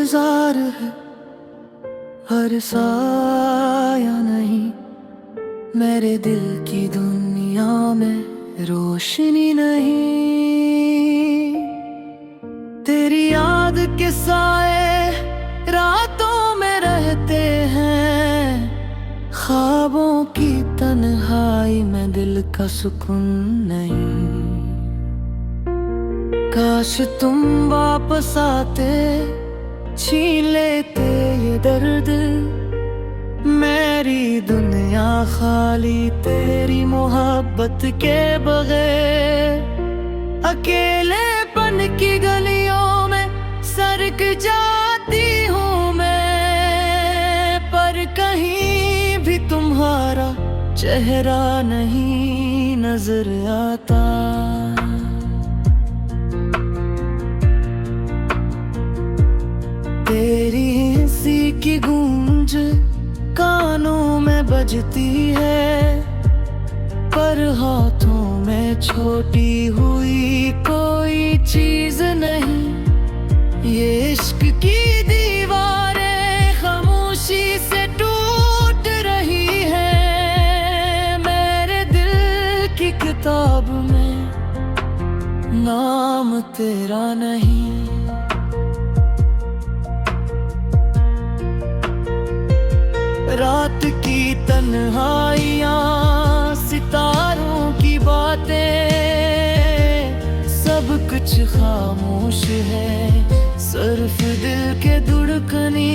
इंतजार है, हर साया नहीं। मेरे दिल की दुनिया में रोशनी नहीं। तेरी याद के साए रातों में रहते हैं, ख्वाबों की तन्हाई में दिल का सुकून नहीं। काश तुम वापस आते, छीन लेते ये दर्द। मेरी दुनिया खाली तेरी मोहब्बत के बगैर। अकेलेपन की गलियों में सरक जाती हूँ मैं, पर कहीं भी तुम्हारा चेहरा नहीं नजर आता। तेरी हंसी की गूंज कानों में बजती है, पर हाथों में छोटी हुई कोई चीज नहीं। ये इश्क की दीवारें खामोशी से टूट रही है। मेरे दिल की किताब में नाम तेरा नहीं। रात की तन्हाइयाँ, सितारों की बातें, सब कुछ खामोश है। सिर्फ दिल के धड़कनी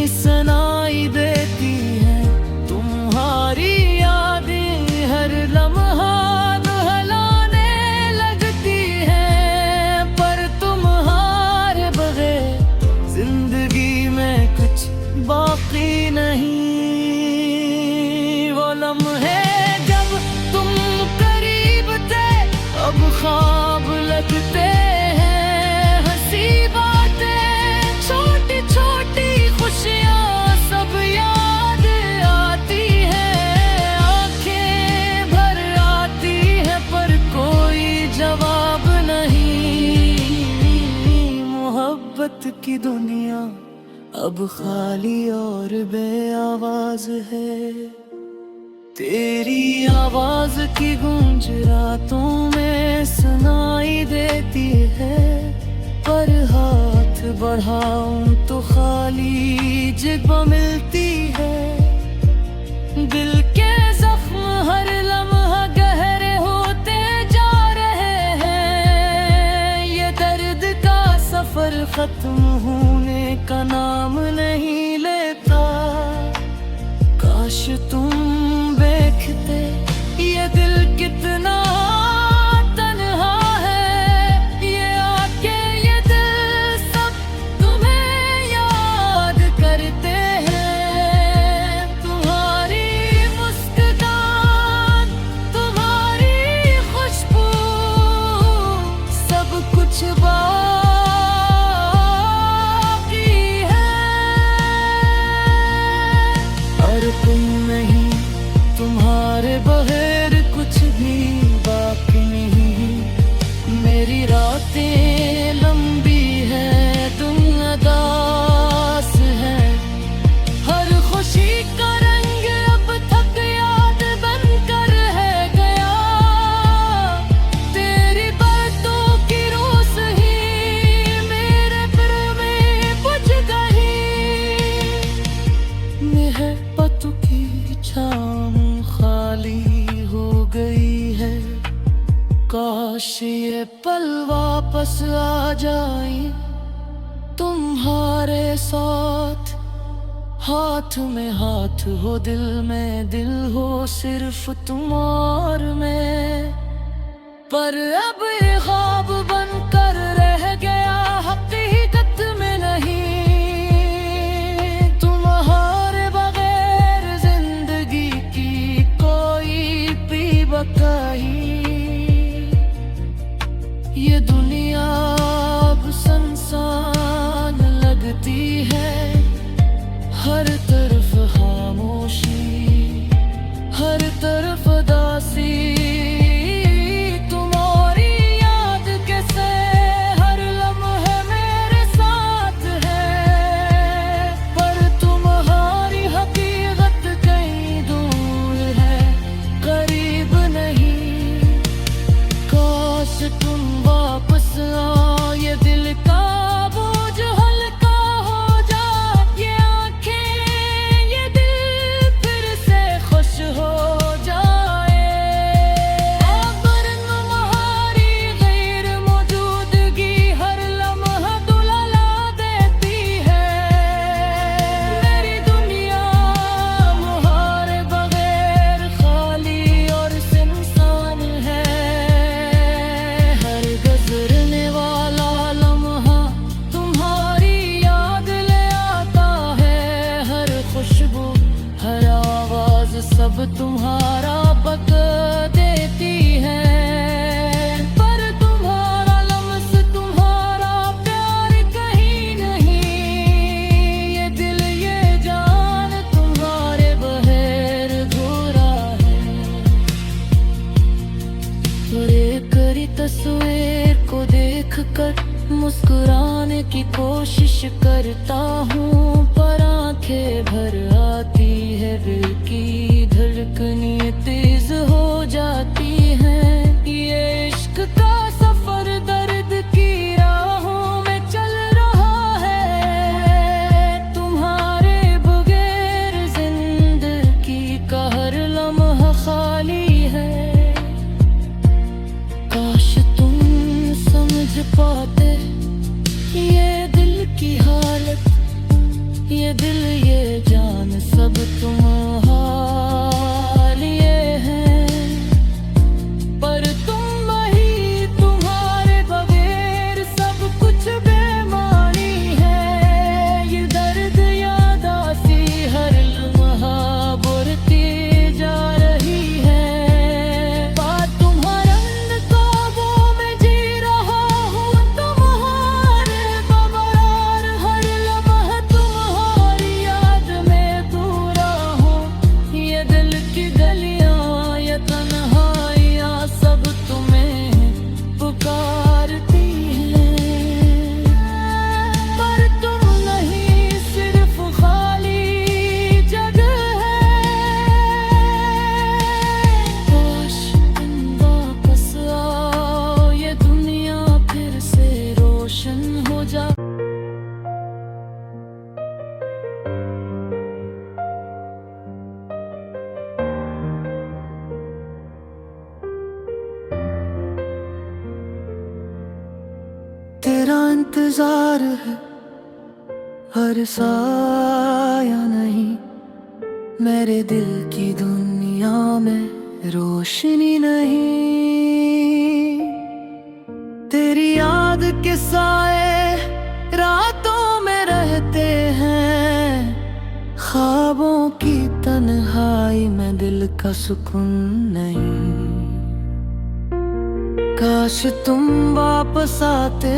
सुनाई देती है। तुम्हारी यादें हर लम्हा बहलाने लगती हैं, पर तुम्हारे बगैर जिंदगी में कुछ बाकी नहीं। लम्हे जब तुम करीब थे, अब ख्वाब लगते हैं। हंसी बातें, छोटी छोटी खुशियाँ सब याद आती है। आंखें भर आती है, पर कोई जवाब नहीं। मोहब्बत की दुनिया अब खाली और बेआवाज है। तेरी आवाज की गूंज रातों में सुनाई देती है, पर हाथ बढ़ाऊं तो खाली जगह मिलती है। दिल के जख्म हर लम्हा गहरे होते जा रहे हैं। ये दर्द का सफर खत्म होने का नाम नहीं लेता। काश तुम देखते ये दिल कितना तन्हा है। ये आके ये दिल सब तुम्हें याद करते हैं। तुम्हारी मुस्कान, तुम्हारी खुशबू, सब कुछ बाकी है। और तुम नहीं, तुम्हारे बगैर कुछ भी बाकी नहीं। मेरी रातें लंबी है, तुम उदास है। हर खुशी का रंग अब तक याद बनकर है गया। तेरी बातों की रोस ही मेरे दिल में बुझ गई। मोहब्बत की छाम खाली हो गई है। काश ये पल वापस आ जाए तुम्हारे साथ। हाथ में हाथ हो, दिल में दिल हो, सिर्फ तुम और मैं। पर अब ये ख्वाब बनकर रह गया, हकीकत में नहीं। तुम्हारे बगैर जिंदगी की कोई भी बकाई। ये दुनिया अब सुनसान लगती है। हर तरफ खामोशी, हर तरफ दासी। तुम्हारी याद के हूँ पर आंखें भर आती है, दिल की धड़कनें तेज हो जाती हैं। ये इश्क का सफर दर्द की राहों में चल रहा है, तुम्हारे बगैर जिंदगी का हर लम्हा खाली है। काश तुम समझ पाते ये दिल की हालत, ये दिल ये जान सब तुम्हारे लिए है, पर तुम ही तुम्हारे बगैर सब कुछ बेमानी है। ये दर्द याद आती हर लम्हा बुरती जा रही है। बात तुम्हारा ख्वाबों में जी रहा हूँ, तुम्हारे बगैर हर लम्हा तुम्हारी याद में पूरा हूँ। ये दिल की गलियाँ ये तन्हाइयाँ सब तुम्हें पुकारती हैं, पर तुम नहीं सिर्फ खाली जगह है। काश तुम वापस आओ, ये दुनिया फिर से रोशन हो जाए। तेरा इंतजार है हर साया नहीं, मेरे दिल की दुनिया में रोशनी नहीं। तेरी याद के साए रातों में रहते हैं, ख्वाबों की तन्हाई में दिल का सुकून नहीं। काश तुम वापस आते,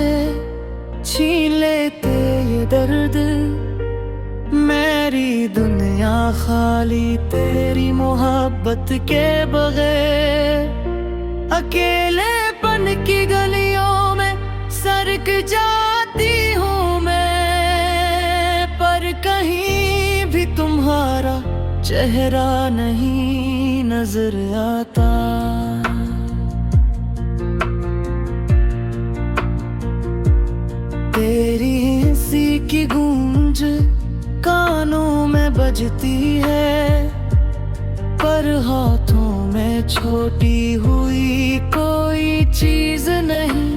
छीन लेते ये दर्द, मेरी दुनिया खाली तेरी मोहब्बत के बगैर। अकेलेपन की गलियों में सरक जाती हूँ मैं, पर कहीं भी तुम्हारा चेहरा नहीं नजर आता। तेरी हंसी की गूंज कानों में बजती है, पर हाथों में छोटी हुई कोई चीज नहीं।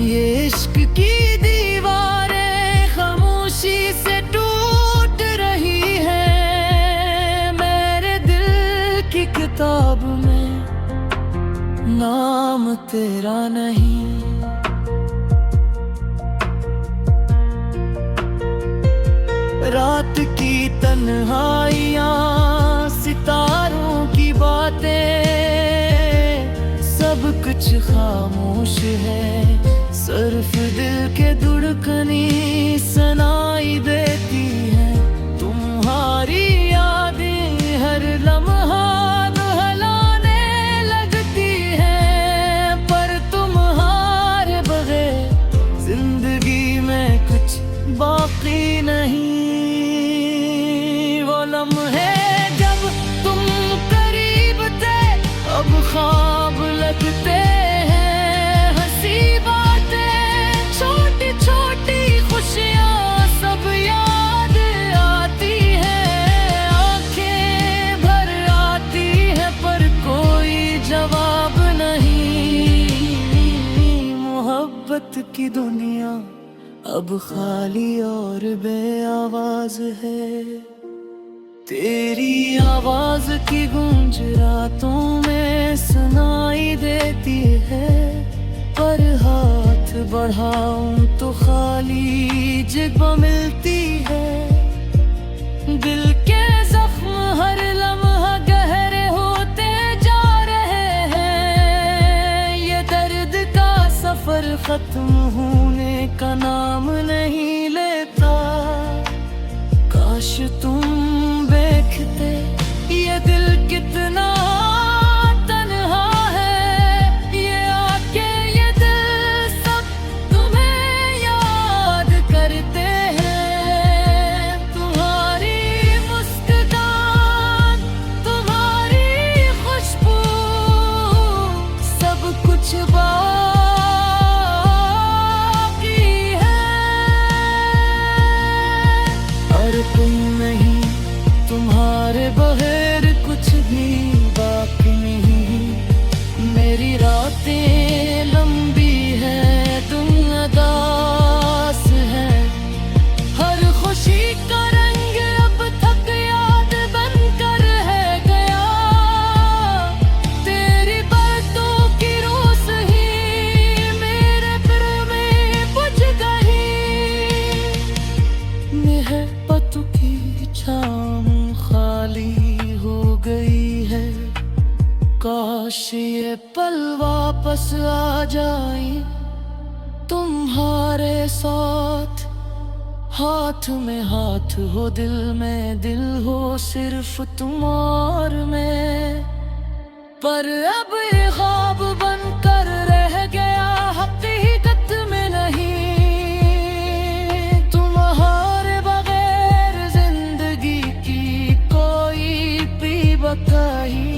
ये इश्क की दीवारें खामोशी से टूट रही है, मेरे दिल की किताब में नाम तेरा नहीं। रात की तन्हाइयाँ, सितारों की बातें, सब कुछ खामोश है, सिर्फ दिल के धड़कनी सुनाई देती है। तुम्हारी यादें हर लम्हा दुहलाने लगती हैं, पर तुम्हारे बगैर जिंदगी में कुछ बाकी नहीं। लम्हे जब तुम करीब थे अब ख्वाब लगते हैं, हंसी बातें छोटी छोटी खुशियाँ सब याद आती हैं। आंखें भर आती है पर कोई जवाब नहीं। मोहब्बत की दुनिया अब खाली और बेआवाज है, तेरी आवाज की गूंज रातों में सुनाई देती है, पर हाथ बढ़ाऊं तो खाली जगह मिलती है। दिल के जख्म हर लम्हा गहरे होते जा रहे हैं, ये दर्द का सफर खत्म होने का नाम नहीं लेता। काश तुम देखते ये दिल कितना तन्हा है, ये आके ये दिल सब तुम्हें याद करते हैं। तुम नहीं, तुम्हारे बगैर कुछ भी बाकी नहीं। मेरी रातें लंबी है, तुम अदास है। हर खुशी का रंग अब तक याद बनकर है गया। तेरी बातों की रोस ही मेरे दिल में बुझ गई। मोहब्बत की छाँव खाली हो गई है। काश ये पल वापस आ जाए तुम्हारे साथ। हाथ में हाथ हो, दिल में दिल हो, सिर्फ तुम और मैं। पर अब ये ख्वाब बनकर रह गया, हकीकत में नहीं। तुम्हारे बगैर जिंदगी की कोई भी बकाई।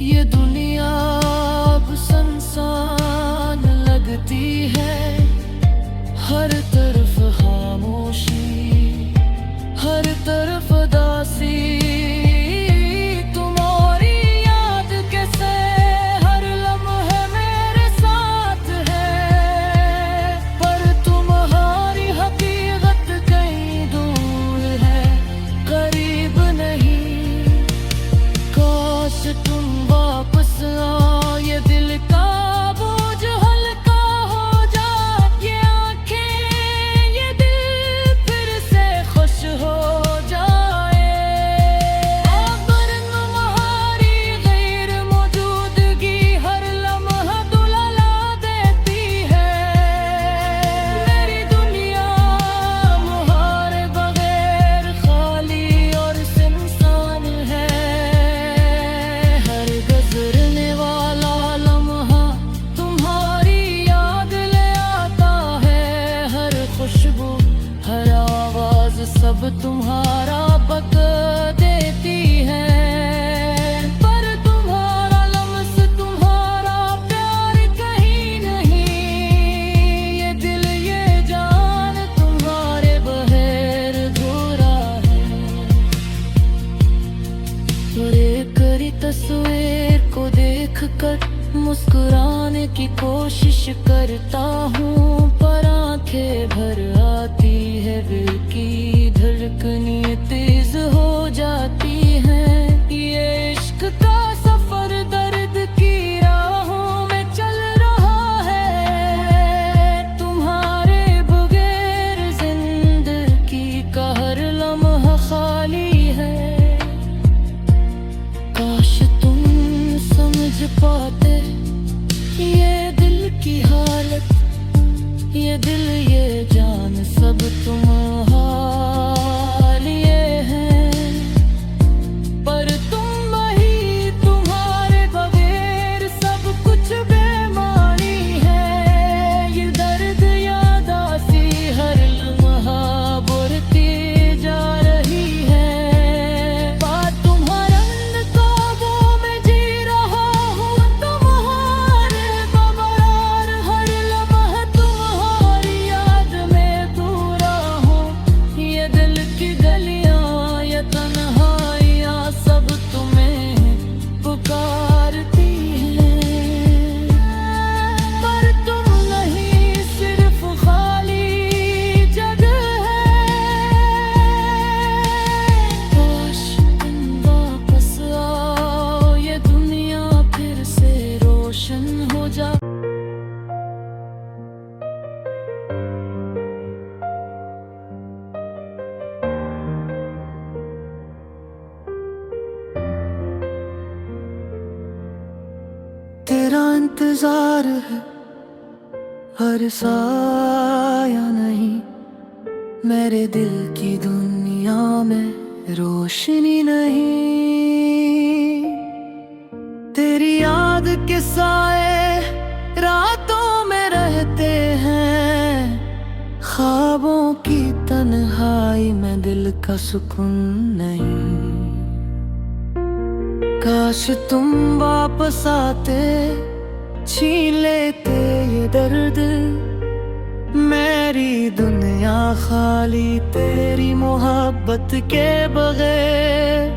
ये दुनिया अब सुनसान लगती है, हर तरफ खामोशी, हर तरफ दासी। तुम्हारी याद कैसे हर लम्हे मेरे साथ है। पर तुम्हारी हकीकत कहीं दूर है, करीब नहीं। काश तुम वापस आओ, ये दिल का बोझ हल्का हो जाए। ये आंखें, ये दिल फिर से खुश हो जाए। अगर तुम्हारी गैर मौजूदगी हर लम्हा दुलाला देती है। मेरी दुनिया तुम्हारे बगैर खाली और सुनसान है। हर गुजरने वाला लम्हा तुम्हारी याद ले आता है। हर खुशबू, हर आवाज सब तुम्हारा बक देती है। पर तुम्हारा लम्स, तुम्हारा प्यार कहीं नहीं। ये दिल, ये जान तुम्हारे बगैर अधूरा है। तेरे करी तस्वीर को देखकर मुस्कुराने की कोशिश करता हूँ, पर आंखें भर आती है। दिल की धड़कनें तेज हो जाती हैं। ये इश्क का सफर दर्द की राहों में चल रहा है। तुम्हारे बगैर जिंदगी का हर लम्हा खाली है। काश तुम समझ पाते ये दिल की हालत। ये दिल, ये जान सब तुम्हारे लिए हैं। पर तुम ही, तुम्हारे बगैर सब कुछ बेमानी है। ये दर्द याद आसी हर लम्हा बुरती जा रही है। बात तुम्हारा ख्वाबों में जी रहा हूँ, तुम्हारे बगैर हर लम्हा तुम्हारी याद में दूरा हूँ। ये दिल की गलियाँ, ये तन्हाइयाँ सब तुम्हें पुकारती हैं। पर तुम नहीं, सिर्फ खाली जगह है। काश तुम वापस आओ, ये दुनिया फिर से रोशन हो जाए। तेरा इंतजार है, हर साया नहीं। मेरे दिल की दुनिया में रोशनी नहीं। तेरी याद के साए रातों में रहते हैं। ख्वाबों की तन्हाई में दिल का सुकून नहीं। काश तुम वापस आते, छीन लेते ये दर्द मेरी दुनिया खाली तेरी मोहब्बत के बगैर।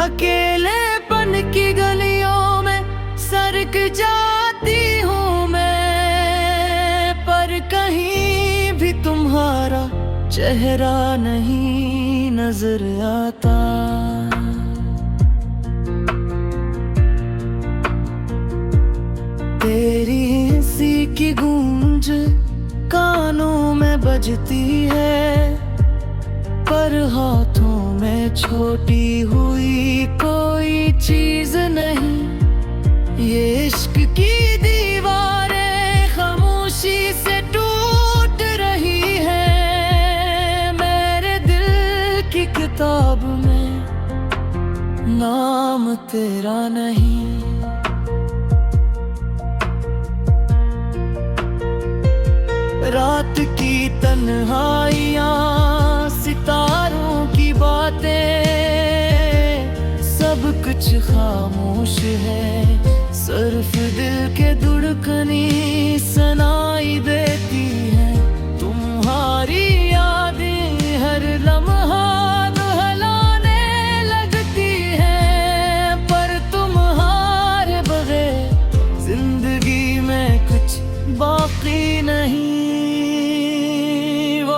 अकेलेपन की गलियों में सरक जाती हूँ मैं, पर कहीं भी तुम्हारा चेहरा नहीं नजर आता। तेरी हंसी की गूंज कानों में बजती है, पर हाथों में छोटी हुई कोई चीज नहीं। ये इश्क की दीवारें खामोशी से टूट रही है, मेरे दिल की किताब में नाम तेरा नहीं। रात की तन्हाइयाँ, सितारों की बातें, सब कुछ खामोश है, सिर्फ दिल के धड़कनी सुनाई देती है। तुम्हारी यादें हर लम्हा दुहलाने लगती है, पर तुम्हारे बगैर जिंदगी में कुछ बाकी नहीं।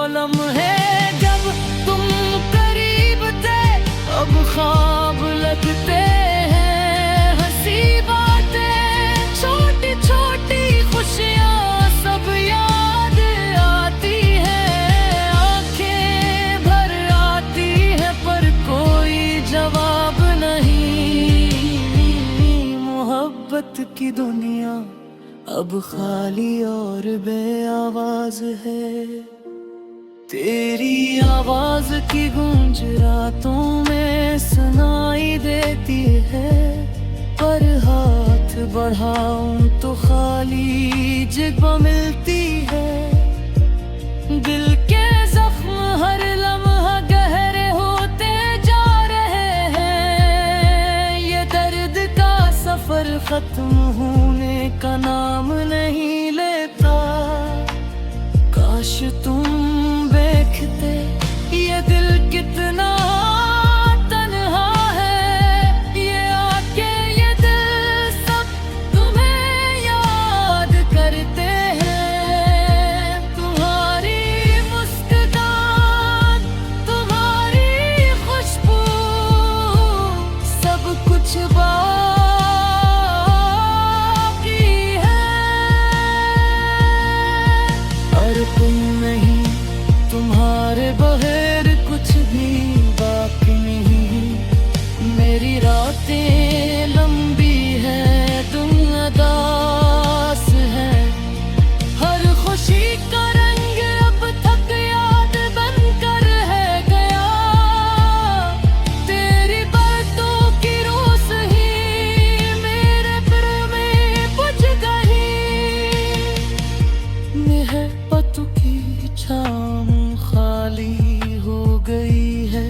लम्हे जब तुम करीब थे अब ख्वाब लगते हैं, हंसी बातें छोटी छोटी खुशियाँ सब याद आती है। आंखें भर आती है पर कोई जवाब नहीं। मोहब्बत की दुनिया अब खाली और बेआवाज है। तेरी आवाज की गूंज रातों में सुनाई देती है, पर हाथ बढ़ाऊं तो खाली जगह मिलती है। दिल के जख्म हर लम्हा गहरे होते जा रहे हैं, ये दर्द का सफर खत्म होने का नाम नहीं लेता। काश तुम देखते ये दिल कितना तन्हा है, ये आके ये दिल सब तुम्हें याद करते हैं। तुम्हारी मुस्कान, तुम्हारी खुशबू, सब कुछ बाकी है, और तुम नहीं। तुम्हारे बगैर कुछ भी बाकी नहीं। मेरी रातें लंबी है, दुनिया दास है, हर खुशी का रंग अब तक याद बनकर है गया। तेरी बातों की रोस ही मेरे दिल में बुझ गई। मोहब्बत की छाँव खाली हो गई है,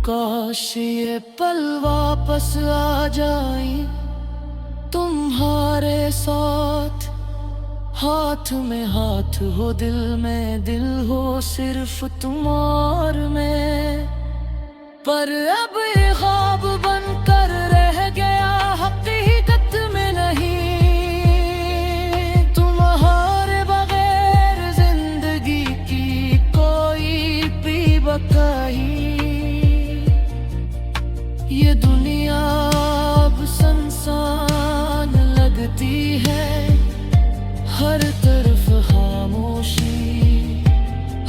काश ये पल वापस आ जाए तुम्हारे साथ। हाथ में हाथ हो, दिल में दिल हो, सिर्फ तुम और मैं। पर अब ये ख्वाब बनकर रह गया, हकीकत में नहीं। तुम्हारे बगैर जिंदगी की कोई पी बकाई। ये दुनिया अब सुनसान लगती है, हर तरफ खामोशी,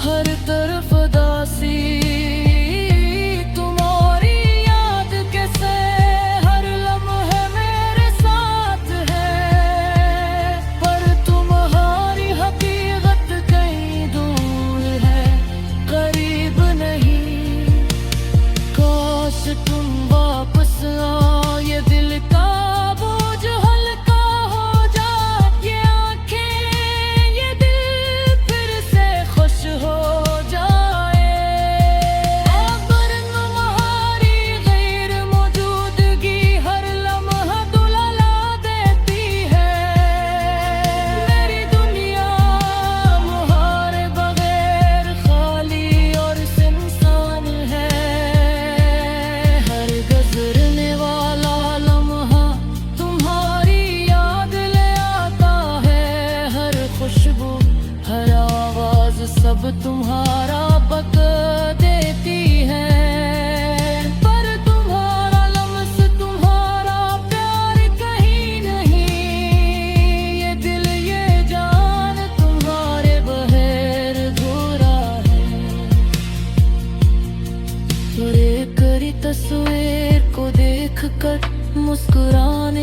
हर तरफ दासी। तुम्हारी याद कैसे हर लम्हे मेरे साथ है, पर तुम्हारी हकीकत कहीं दूर है, करीब नहीं।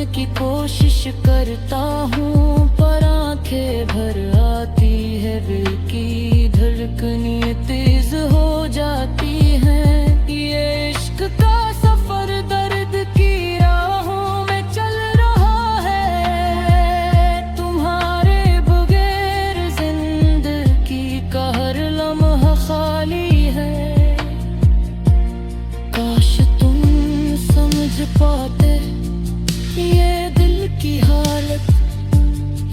सोने की कोशिश करता हूँ, पर आंखें भर आती है, दिल की धड़कनें तेज हो जाती हैं। ये इश्क का सफर दर्द की राहों में चल रहा है, तुम्हारे बगैर जिंदगी का हर लम्हा खाली है। काश तुम समझ पाते ये दिल की हालत,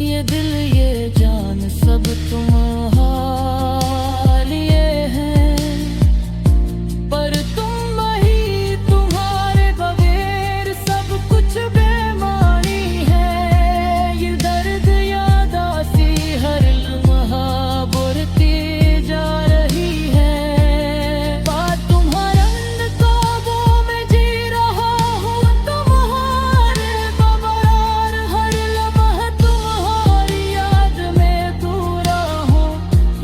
ये दिल ये जान सब तुम्हारे लिए है, पर तुम ही तुम्हारे बगैर सब कुछ बेमानी है। ये दर्द यादासी हर लम्हा बढ़ती जा रही है। बात तुम्हारे ख्वाबों में जी रहा हूँ, तुम्हारे बगैर हर लम्हा तुम्हारी याद में पूरा हूँ।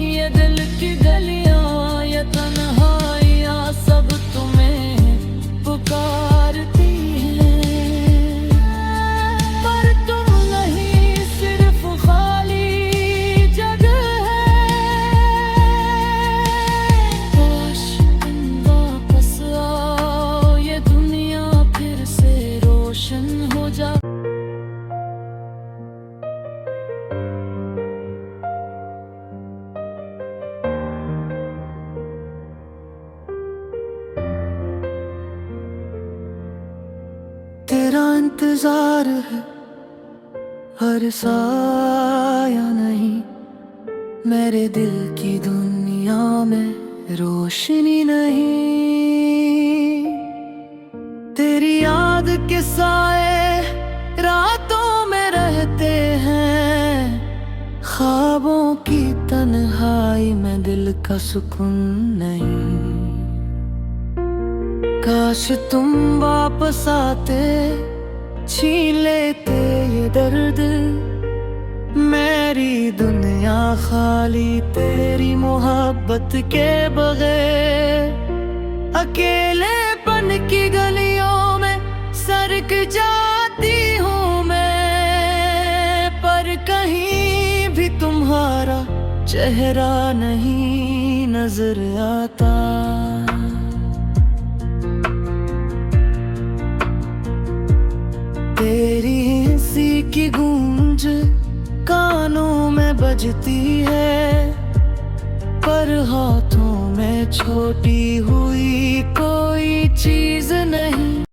ये दिल की गलियाँ ये तन्हाइयाँ सब तुम्हें पुकारती हैं, पर तुम नहीं सिर्फ खाली जगह है। काश तुम वापस आओ, ये दुनिया फिर से रोशन हो जा। तेरा इंतजार है हर साया नहीं, मेरे दिल की दुनिया में रोशनी नहीं। तेरी याद के साए रातों में रहते हैं, ख्वाबों की तन्हाई में दिल का सुकून नहीं। काश तुम वापस आते, छीन लेते ये दर्द, मेरी दुनिया खाली तेरी मोहब्बत के बगैर। अकेलेपन की गलियों में सरक जाती हूँ मैं, पर कहीं भी तुम्हारा चेहरा नहीं नजर आता। तेरी हंसी की गूंज कानों में बजती है, पर हाथों में छोटी हुई कोई चीज नहीं।